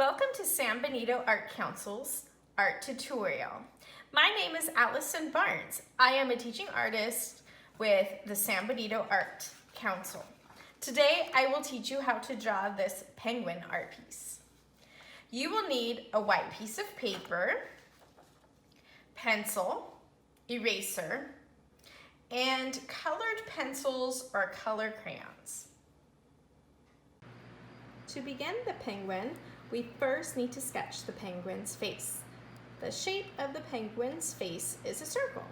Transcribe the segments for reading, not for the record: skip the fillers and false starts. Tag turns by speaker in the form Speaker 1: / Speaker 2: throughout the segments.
Speaker 1: Welcome to San Benito Art Council's art tutorial. My name is Allison Barnes. I am a teaching artist with the San Benito Art Council. Today I will teach you how to draw this penguin art piece. You will need a white piece of paper, pencil, eraser, and colored pencils or color crayons. To begin the penguin, we first need to sketch the penguin's face. The shape of the penguin's face is a circle.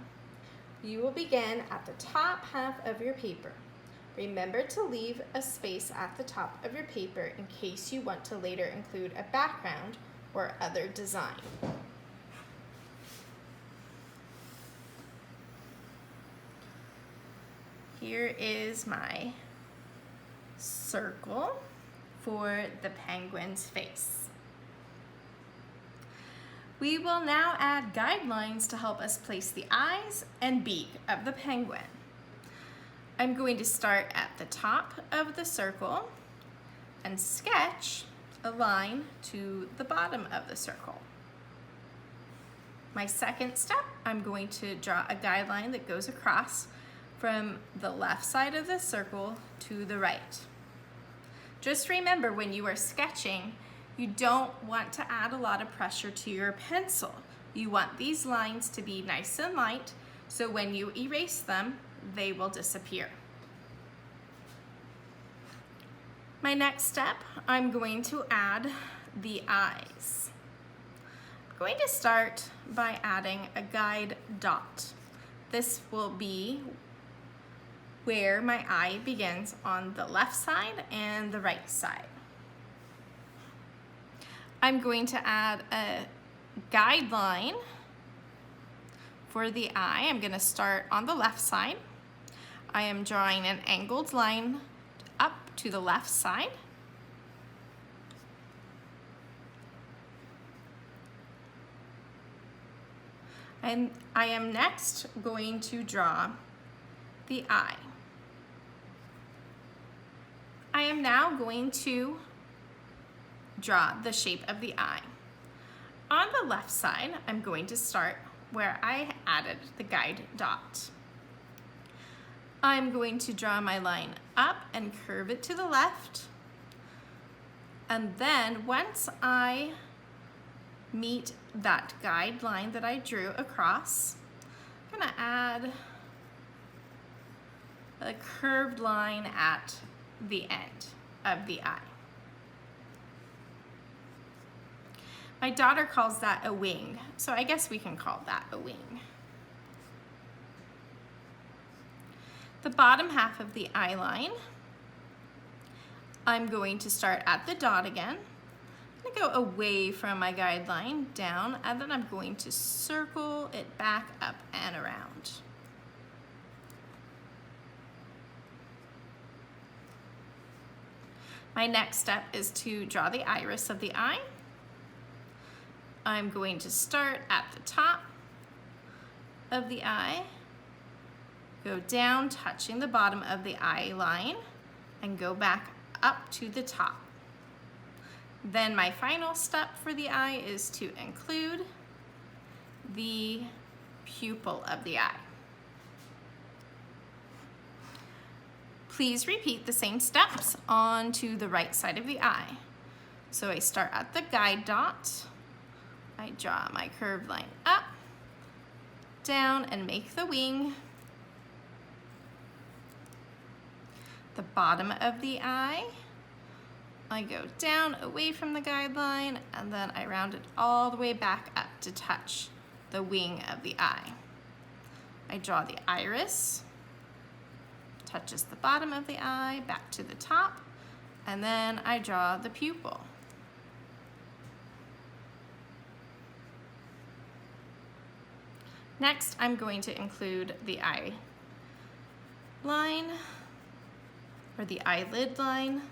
Speaker 1: You will begin at the top half of your paper. Remember to leave a space at the top of your paper in case you want to later include a background or other design. Here is my circle for the penguin's face. We will now add guidelines to help us place the eyes and beak of the penguin. I'm going to start at the top of the circle and sketch a line to the bottom of the circle. My second step, I'm going to draw a guideline that goes across from the left side of the circle to the right. Just remember, when you are sketching, you don't want to add a lot of pressure to your pencil. You want these lines to be nice and light, so when you erase them, they will disappear. My next step, I'm going to add the eyes. I'm going to start by adding a guide dot. This will be where my eye begins on the left side and the right side. I'm going to add a guideline for the eye. I'm going to start on the left side. I am drawing an angled line up to the left side. And I am next going to draw the eye. I am now going to draw the shape of the eye. On the left side, I'm going to start where I added the guide dot. I'm going to draw my line up and curve it to the left. And then once I meet that guide line that I drew across, I'm going to add a curved line at the end of the eye. My daughter calls that a wing, so I guess we can call that a wing. The bottom half of the eye line, I'm going to start at the dot again. I'm going to go away from my guideline down, and then I'm going to circle it back up and around. My next step is to draw the iris of the eye. I'm going to start at the top of the eye, go down touching the bottom of the eye line, and go back up to the top. Then my final step for the eye is to include the pupil of the eye. Please repeat the same steps onto the right side of the eye. So I start at the guide dot, I draw my curved line up, down, and make the wing. The bottom of the eye, I go down away from the guideline, and then I round it all the way back up to touch the wing of the eye. I draw the iris, touches the bottom of the eye, back to the top, and then I draw the pupil. Next, I'm going to include the eye line, or the eyelid line,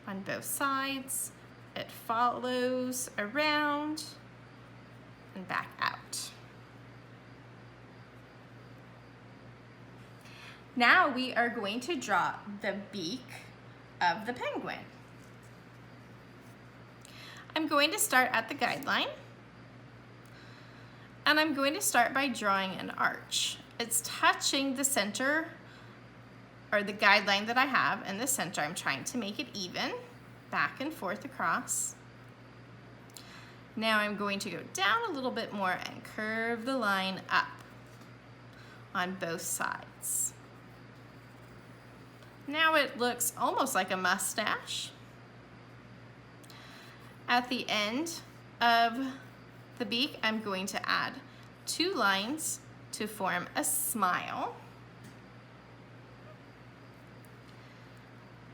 Speaker 1: on both sides. It follows around and back out. Now we are going to draw the beak of the penguin. I'm going to start at the guideline, and I'm going to start by drawing an arch. It's touching the center, or the guideline that I have in the center. I'm trying to make it even, back and forth across. Now I'm going to go down a little bit more and curve the line up on both sides. Now it looks almost like a mustache. At the end of the beak, I'm going to add 2 lines to form a smile.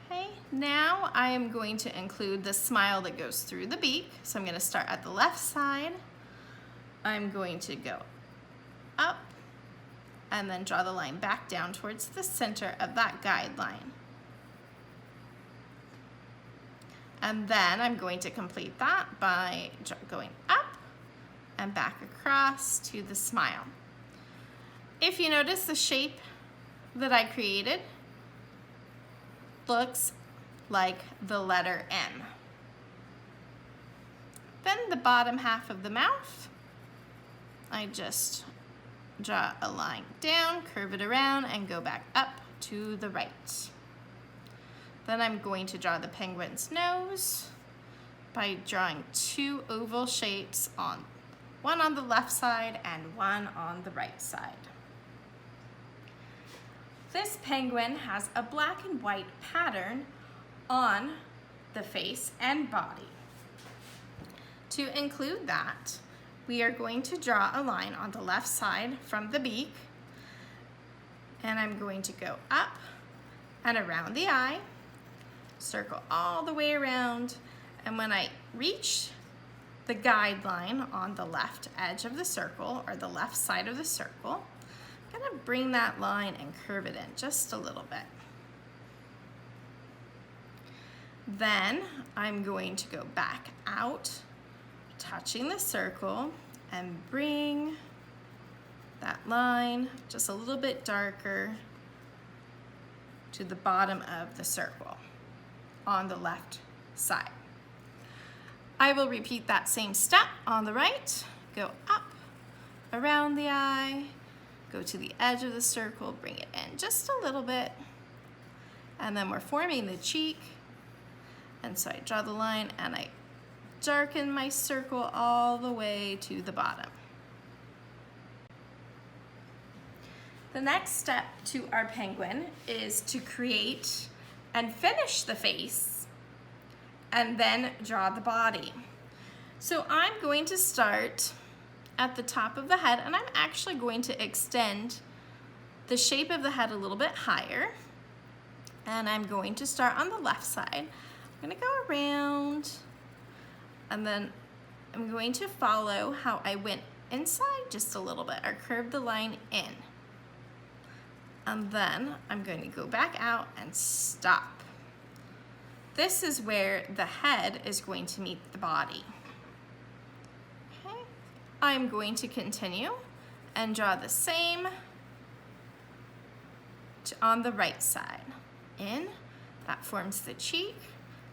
Speaker 1: Okay, now I am going to include the smile that goes through the beak. So I'm going to start at the left side. I'm going to go up and then draw the line back down towards the center of that guideline. And then I'm going to complete that by going up and back across to the smile. If you notice, the shape that I created looks like the letter M. Then the bottom half of the mouth, I just draw a line down, curve it around, and go back up to the right. Then I'm going to draw the penguin's nose by drawing 2 oval shapes, one on the left side and one on the right side. This penguin has a black and white pattern on the face and body. To include that, we are going to draw a line on the left side from the beak, and I'm going to go up and around the eye, circle all the way around, and when I reach the guideline on the left edge of the circle, or the left side of the circle, I'm going to bring that line and curve it in just a little bit. Then I'm going to go back out, touching the circle, and bring that line just a little bit darker to the bottom of the circle on the left side. I will repeat that same step on the right. Go up, around the eye, go to the edge of the circle, bring it in just a little bit, and then we're forming the cheek. And so I draw the line and I darken my circle all the way to the bottom. The next step to our penguin is to create and finish the face and then draw the body. So I'm going to start at the top of the head, and I'm actually going to extend the shape of the head a little bit higher, and I'm going to start on the left side. I'm going to go around, and then I'm going to follow how I went inside just a little bit, or curve the line in. And then I'm going to go back out and stop. This is where the head is going to meet the body. Okay. I'm going to continue and draw the same on the right side. In, that forms the cheek,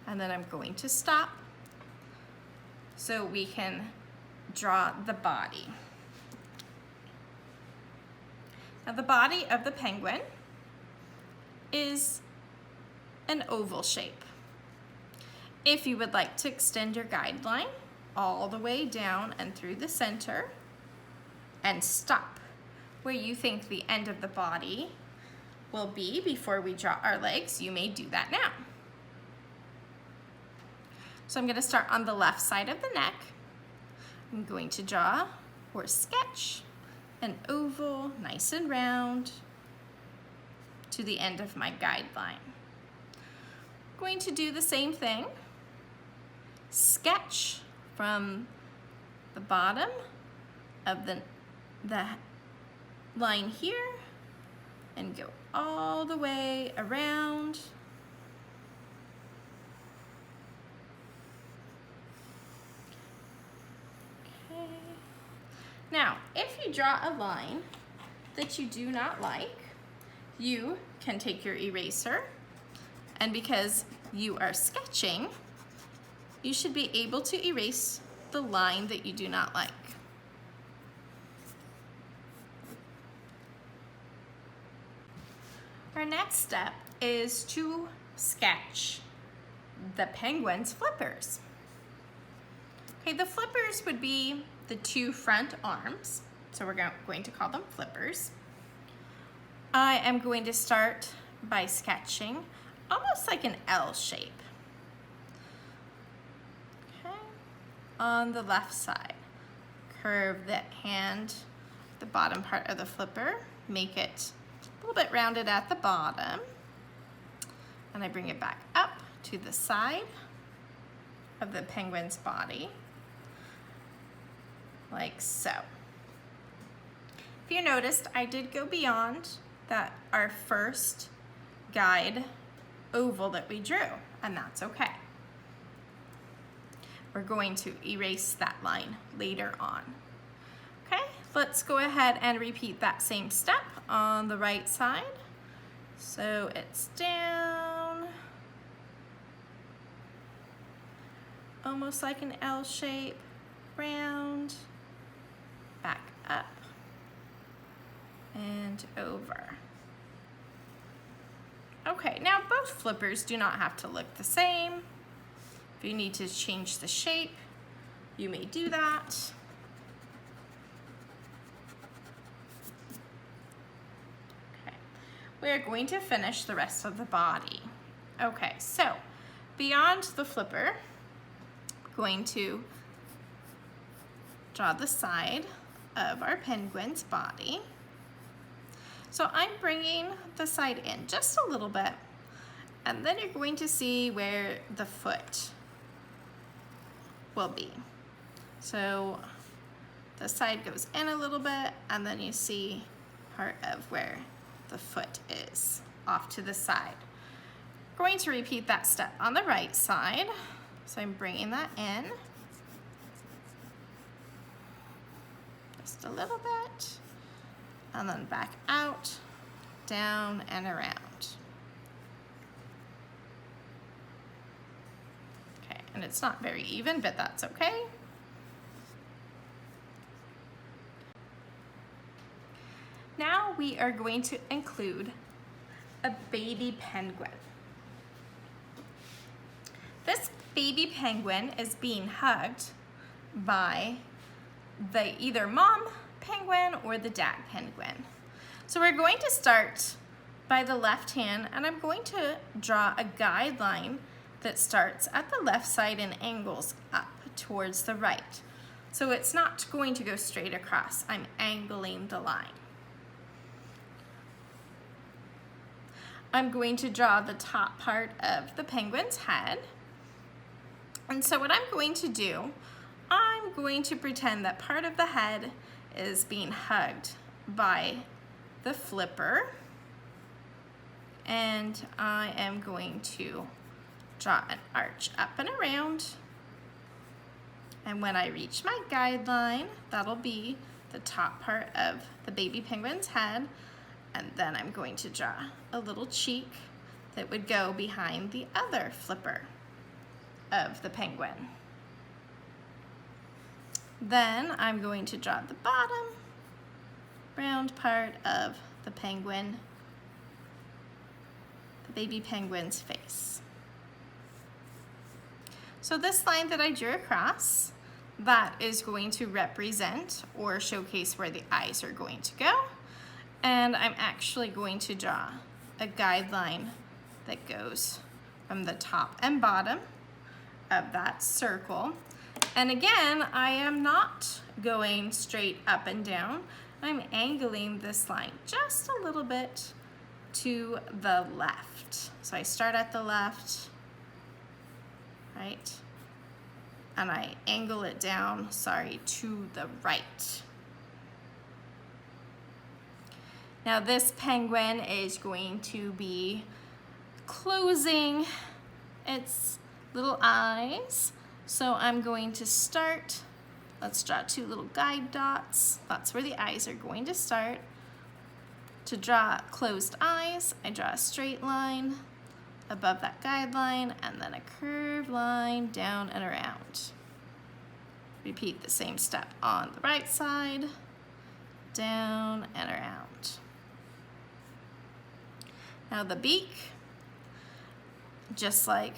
Speaker 1: and then I'm going to stop so we can draw the body. Now the body of the penguin is an oval shape. If you would like to extend your guideline all the way down and through the center and stop where you think the end of the body will be before we draw our legs, you may do that now. So I'm going to start on the left side of the neck. I'm going to draw or sketch an oval, nice and round, to the end of my guideline. I'm going to do the same thing. Sketch from the bottom of the line here and go all the way around. Okay. Now, if you draw a line that you do not like, you can take your eraser, and because you are sketching, you should be able to erase the line that you do not like. Our next step is to sketch the penguin's flippers. Okay, the flippers would be the two front arms, so we're going to call them flippers. I am going to start by sketching almost like an L shape. Okay, on the left side, curve the hand, the bottom part of the flipper, make it a little bit rounded at the bottom, and I bring it back up to the side of the penguin's body, like so. If you noticed, I did go beyond our first guide oval that we drew, and that's okay. We're going to erase that line later on. Okay, let's go ahead and repeat that same step on the right side. So it's down, almost like an L shape, round, back up, and over. Okay, now both flippers do not have to look the same. If you need to change the shape, you may do that. Okay, we're going to finish the rest of the body. Okay, so beyond the flipper, I'm going to draw the side of our penguin's body. So I'm bringing the side in just a little bit, and then you're going to see where the foot will be. So the side goes in a little bit, and then you see part of where the foot is off to the side. I'm going to repeat that step on the right side. So I'm bringing that in just a little bit, and then back out, down and around. Okay, and it's not very even, but that's okay. Now we are going to include a baby penguin. This baby penguin is being hugged by the either mom penguin or the dad penguin. So we're going to start by the left hand, and I'm going to draw a guideline that starts at the left side and angles up towards the right. So it's not going to go straight across. I'm angling the line. I'm going to draw the top part of the penguin's head. And so what I'm going to do, I'm going to pretend that part of the head is being hugged by the flipper, and I am going to draw an arch up and around, and when I reach my guideline, that'll be the top part of the baby penguin's head, and then I'm going to draw a little cheek that would go behind the other flipper of the penguin. Then I'm going to draw the bottom round part of the penguin, the baby penguin's face. So this line that I drew across, that is going to represent or showcase where the eyes are going to go. And I'm actually going to draw a guideline that goes from the top and bottom of that circle. And again, I am not going straight up and down. I'm angling this line just a little bit to the left. So I start at the left, right? And I angle it down, to the right. Now this penguin is going to be closing its little eyes. So I'm going to start, let's draw two little guide dots. That's where the eyes are going to start. To draw closed eyes, I draw a straight line above that guideline, and then a curved line down and around. Repeat the same step on the right side, down and around. Now the beak, just like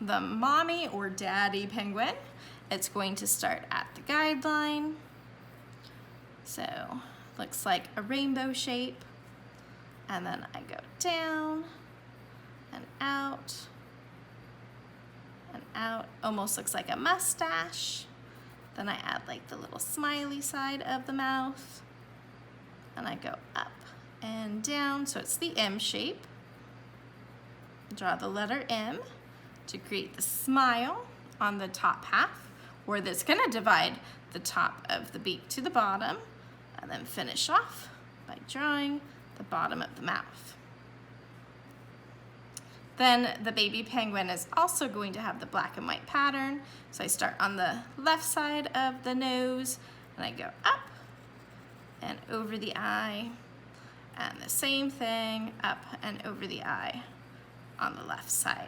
Speaker 1: the mommy or daddy penguin, it's going to start at the guideline. So looks like a rainbow shape, and then I go down and out, almost looks like a mustache. Then I add like the little smiley side of the mouth, and I go up and down, so it's the M shape. Draw the letter M to create the smile on the top half, where that's gonna divide the top of the beak to the bottom, and then finish off by drawing the bottom of the mouth. Then the baby penguin is also going to have the black and white pattern. So I start on the left side of the nose, and I go up and over the eye, and the same thing up and over the eye on the left side.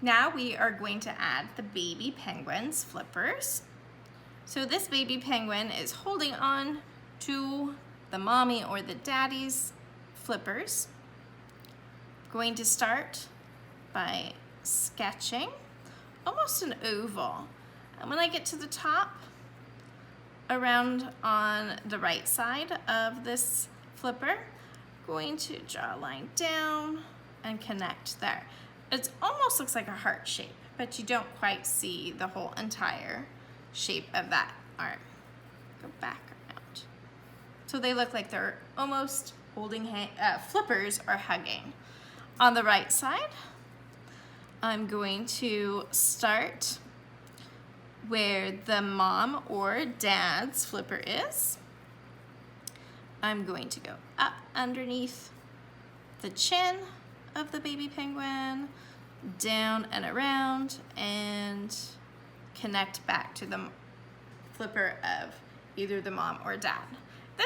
Speaker 1: Now we are going to add the baby penguin's flippers. So this baby penguin is holding on to the mommy or the daddy's flippers. Going to start by sketching almost an oval. And when I get to the top, around on the right side of this flipper, going to draw a line down and connect there. It almost looks like a heart shape, but you don't quite see the whole entire shape of that arm. Go back around. So they look like they're almost holding flippers are hugging. On the right side, I'm going to start where the mom or dad's flipper is. I'm going to go up underneath the chin of the baby penguin, down and around, and connect back to the flipper of either the mom or dad. In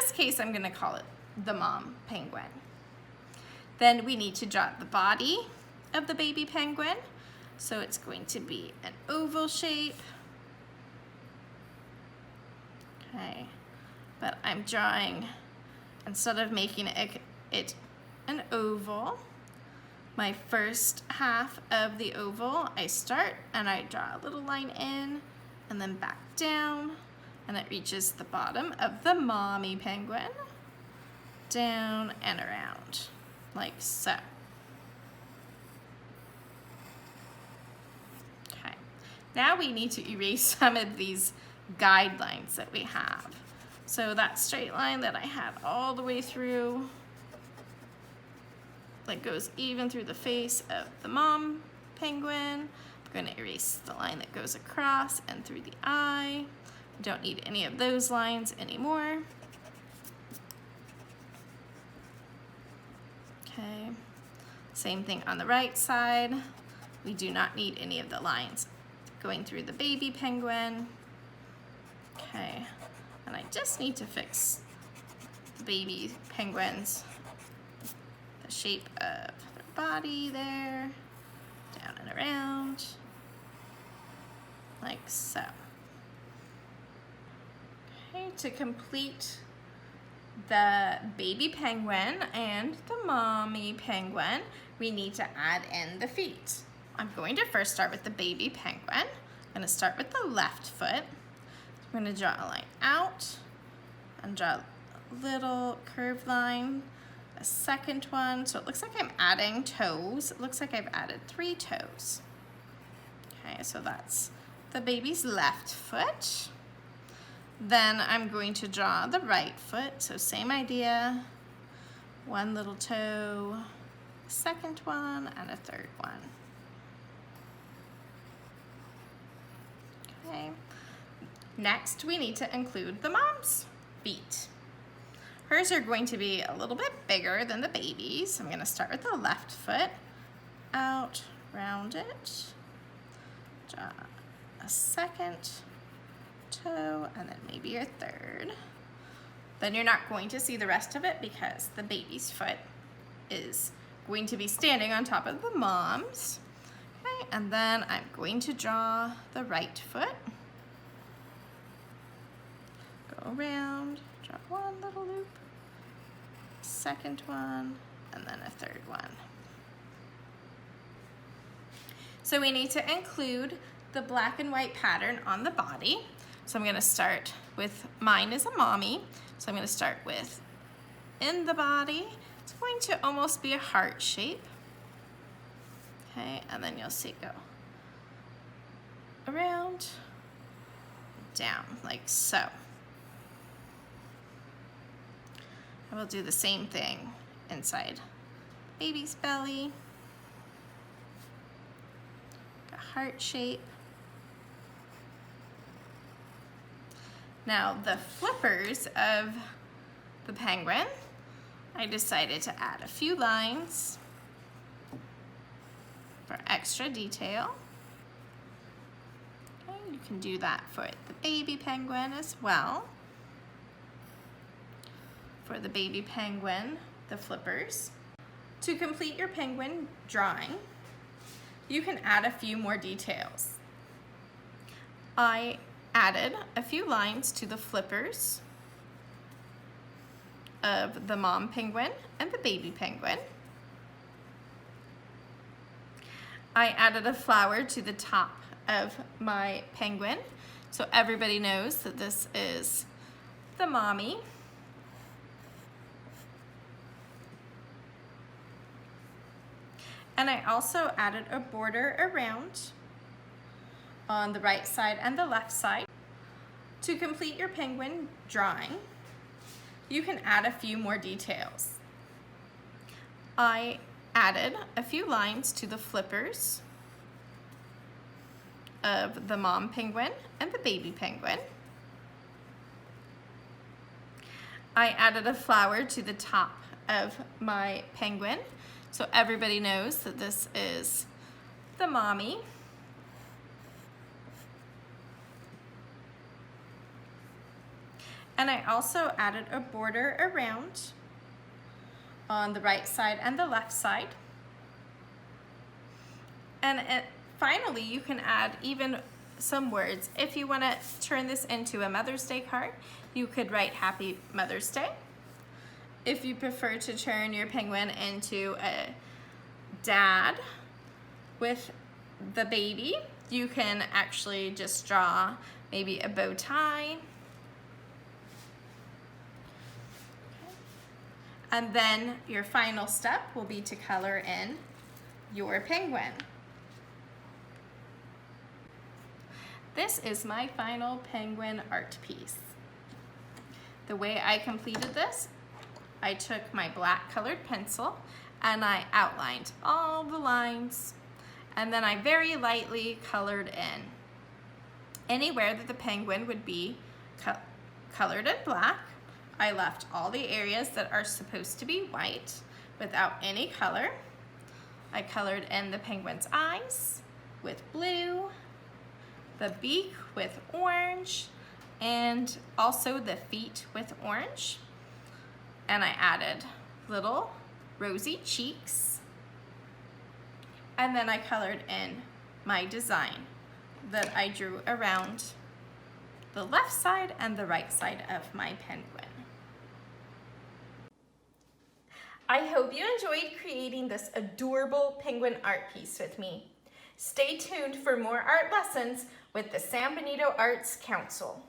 Speaker 1: this case, I'm going to call it the mom penguin. Then we need to draw the body of the baby penguin. So it's going to be an oval shape. Okay, but I'm drawing, instead of making it an oval, my first half of the oval, I start and I draw a little line in and then back down, and it reaches the bottom of the mommy penguin, down and around, like so. Okay, now we need to erase some of these guidelines that we have. So that straight line that I had all the way through, that goes even through the face of the mom penguin. I'm going to erase the line that goes across and through the eye. Don't need any of those lines anymore. Okay, same thing on the right side. We do not need any of the lines going through the baby penguin. Okay, and I just need to fix the baby penguins, the shape of their body there, down and around, like so. Okay, to complete the baby penguin and the mommy penguin, we need to add in the feet. I'm going to first start with the baby penguin. I'm going to start with the left foot. I'm going to draw a line out and draw a little curved line, a second one. So it looks like I'm adding toes. It looks like I've added 3 toes. Okay, so that's the baby's left foot. Then I'm going to draw the right foot, so same idea. 1 little toe, second one, and a third one. Okay. Next, we need to include the mom's feet. Hers are going to be a little bit bigger than the baby's. I'm going to start with the left foot, out, round it, draw a second toe, and then maybe your third. Then you're not going to see the rest of it because the baby's foot is going to be standing on top of the moms. Okay, and then I'm going to draw the right foot. Go around, draw one little loop, second one, and then a third one. So we need to include the black and white pattern on the body. So I'm going to start with, mine is a mommy, so I'm going to start with in the body. It's going to almost be a heart shape. Okay, and then you'll see it go around, down, like so. I will do the same thing inside baby's belly. A heart shape. Now the flippers of the penguin, I decided to add a few lines for extra detail. Okay, you can do that for the baby penguin as well. For the baby penguin, the flippers. To complete your penguin drawing, you can add a few more details. I added a few lines to the flippers of the mom penguin and the baby penguin. I added a flower to the top of my penguin, so everybody knows that this is the mommy. And I also added a border around on the right side and the left side. To complete your penguin drawing, you can add a few more details. I added a few lines to the flippers of the mom penguin and the baby penguin. I added a flower to the top of my penguin, so everybody knows that this is the mommy. And I also added a border around on the right side and the left side. And finally, you can add even some words. If you want to turn this into a Mother's Day card, you could write Happy Mother's Day. If you prefer to turn your penguin into a dad with the baby, you can actually just draw maybe a bow tie. And then your final step will be to color in your penguin. This is my final penguin art piece. The way I completed this, I took my black colored pencil and I outlined all the lines, and then I very lightly colored in anywhere that the penguin would be colored in black. I left all the areas that are supposed to be white without any color. I colored in the penguin's eyes with blue, the beak with orange, and also the feet with orange. And I added little rosy cheeks. And then I colored in my design that I drew around the left side and the right side of my penguin. I hope you enjoyed creating this adorable penguin art piece with me. Stay tuned for more art lessons with the San Benito Arts Council.